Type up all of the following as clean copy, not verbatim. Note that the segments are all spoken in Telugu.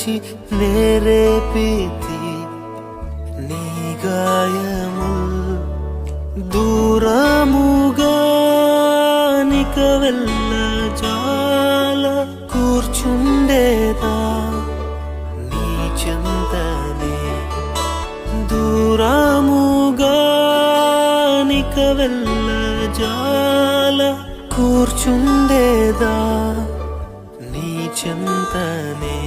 తలచి నేరేపితి నీ గాయముల్ దూరముగా నిక వెళ్ళ జాల కూర్చుండేదా నీ చెంతనే దూరముగా నిక వెళ్ళ జాల కూర్చుండేదా నీ చెంతనే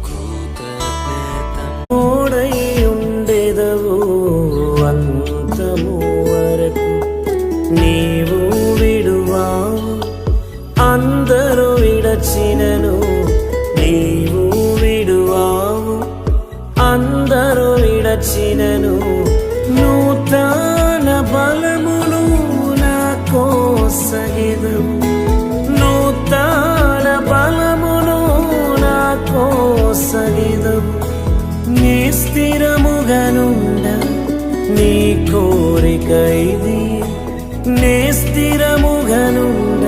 కృతజ్ఞత తోడై ఉండేదవు అంతము వరకు నీవు విడువావు అందరూ విడచినను నీవు విడువావు అందరూ విడచినను నూతన బలమును నాకోసగిదవు నూతన బలమును నాకోసగిదవు నీ స్థిరముగనుండ నీ కోరిక ఇది నీ స్థిరముగనుండ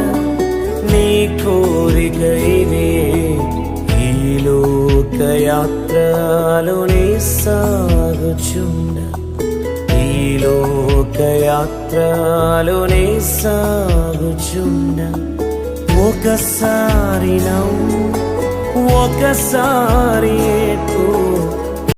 నీ కోరిక ఇది ఈ లోకయాత్రలోనే సాగుచుండ ఈ లోకయాత్రలోనే సాగుచుండ ఒకసారి నవ్వు ఒకసారి ఏడ్పు